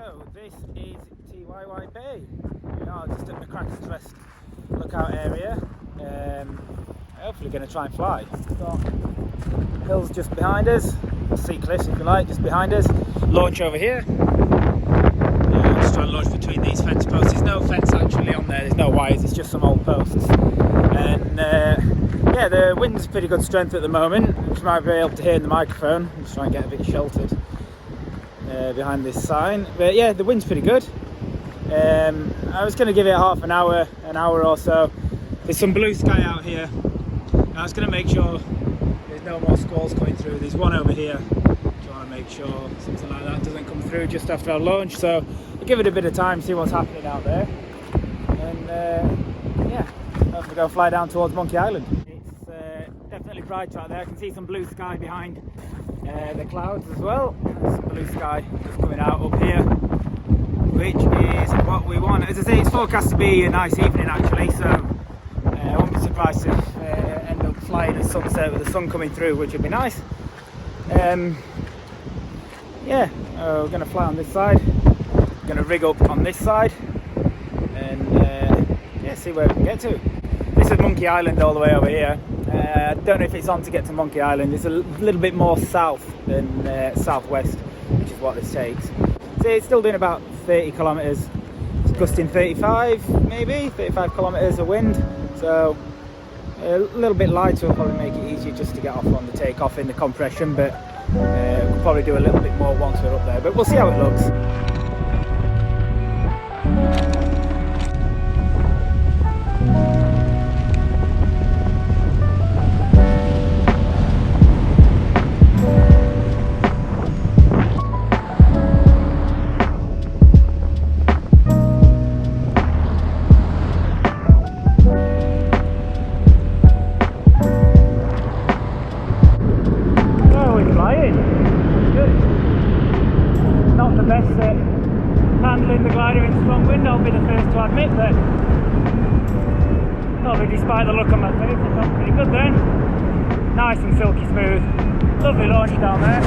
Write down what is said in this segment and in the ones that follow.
So this is Te Wae Wae Bay. We are just at the Crackers Rest lookout area. Hopefully going to try and fly. Got hills just behind us, sea cliffs if you like, just behind us. Launch over here. Just trying to launch between these fence posts. There's no fence actually on there, there's no wires, it's just some old posts. And yeah, the wind's pretty good strength at the moment, which you might be able to hear in the microphone. I'm just trying to get a bit sheltered behind this sign. But yeah, the wind's pretty good. I was going to give it half an hour or so. There's some blue sky out here. I was going to make sure there's no more squalls coming through. There's one over here. Trying to make sure something like that doesn't come through just after our launch. So I'll give it a bit of time, see what's happening out there. And yeah, hopefully go fly down towards Monkey Island. It's definitely bright out there. I can see some blue sky behind the clouds as well. There's some blue sky just coming out up here, which is what we want. As I say, it's forecast to be a nice evening actually, so I won't be surprised if end up flying at sunset with the sun coming through, which would be nice. Yeah, we're going to fly on this side. We're going to rig up on this side and yeah, see where we can get to. This is Monkey Island all the way over here. I don't know if it's on to get to Monkey Island. It's a little bit more south than southwest, which is what this takes. So it's still doing about 30 kilometres. It's gusting 35 maybe, 35 kilometres of wind. So a little bit lighter will probably make it easier just to get off on the takeoff in the compression, but we'll probably do a little bit more once we're up there. But we'll see how it looks. Handling the glider in strong wind, I'll be the first to admit that. Probably despite the look on my face, it felt pretty good then. Nice and silky smooth. Lovely launch down there.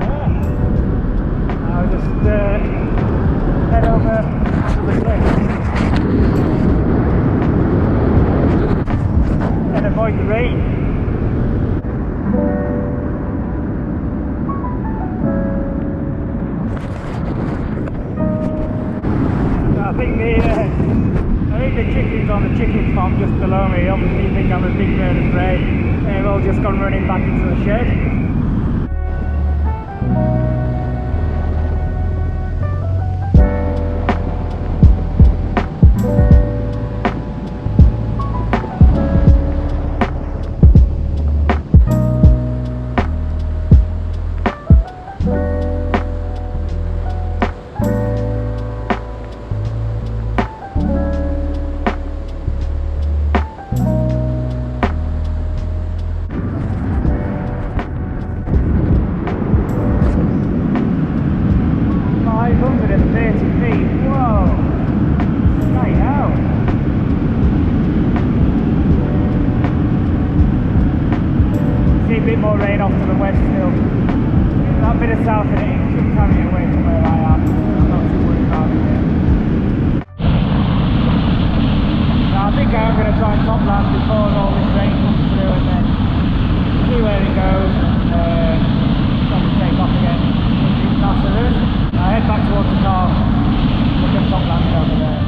Yeah. I'll just head over the cliff and avoid the rain. I think the chickens on the chicken farm just below me obviously think I'm a big bird of prey. They've all just gone running back into the shed. A bit more rain off to the west still. That bit of south in it should carry it away from where I am. I'm not too worried about it yet. So I think I'm going to try and top land before all this rain comes through and then see where it goes and probably take off again. I head back towards the car, look at top landing over there.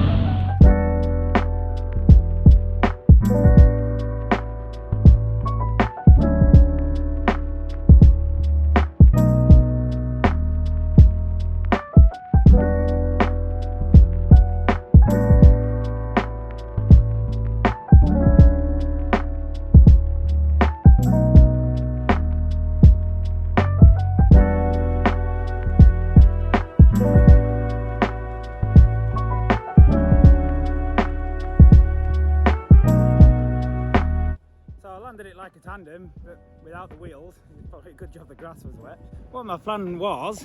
Landed it like a tandem, but without the wheels. It's probably a good job the grass was wet. What my plan was,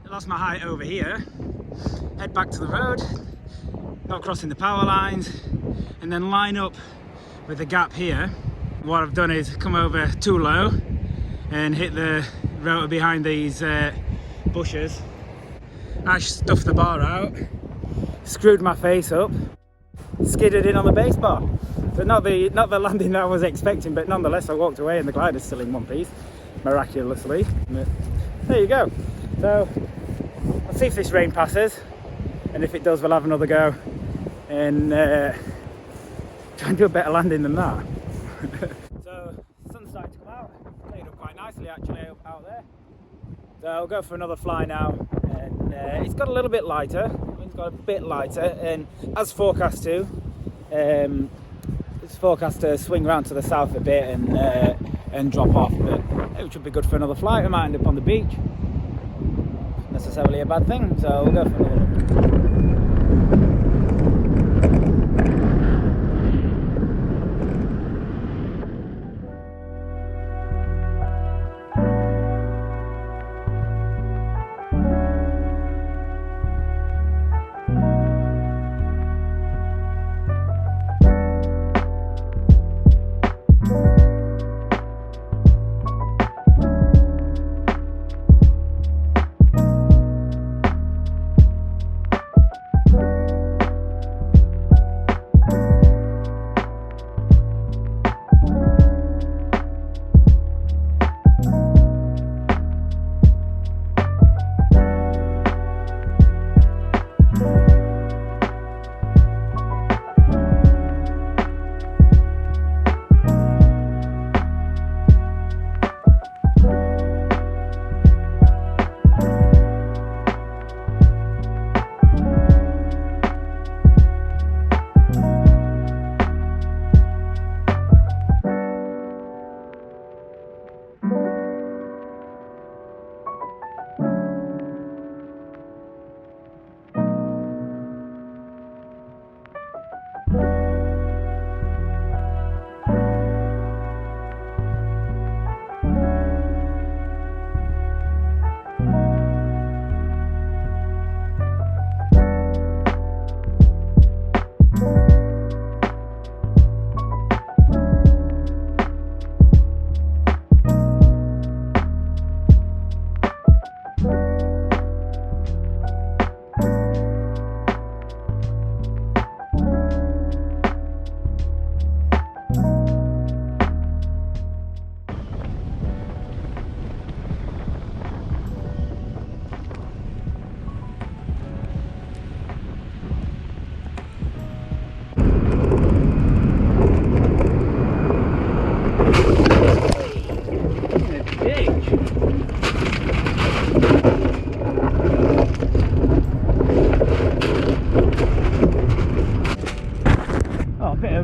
I lost my height over here, head back to the road, not crossing the power lines, and then line up with the gap here. What I've done is come over too low and hit the rotor behind these bushes. I stuffed the bar out, screwed my face up, skidded in on the base bar. So not the landing that I was expecting, but nonetheless I walked away and the glider's still in one piece, miraculously. But there you go. So let's see if this rain passes, and if it does we'll have another go and try and do a better landing than that. So the sun's starting to come out, played up quite nicely actually out there. So I'll go for another fly now, and it's got a little bit lighter, and as forecast to, it's forecast to swing around to the south a bit and drop off, but it should be good for another flight. We might end up on the beach, not necessarily a bad thing, so we'll go for another one.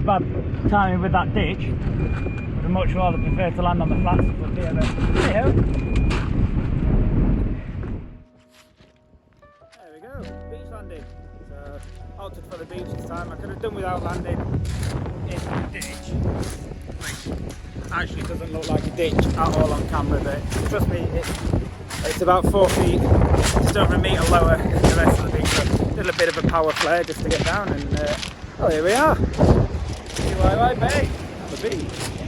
Bad timing with that ditch. Would have much rather prefer to land on the flats up here, but anyhow. There we go, beach landing. So opted for the beach this time. I could have done without landing in the ditch, which actually doesn't look like a ditch at all on camera, but trust me, it's about 4 feet, just over a metre lower than the rest of the beach. So did a bit of a power flare just to get down, and well, here we are. Te Wae Wae Bay on the beach.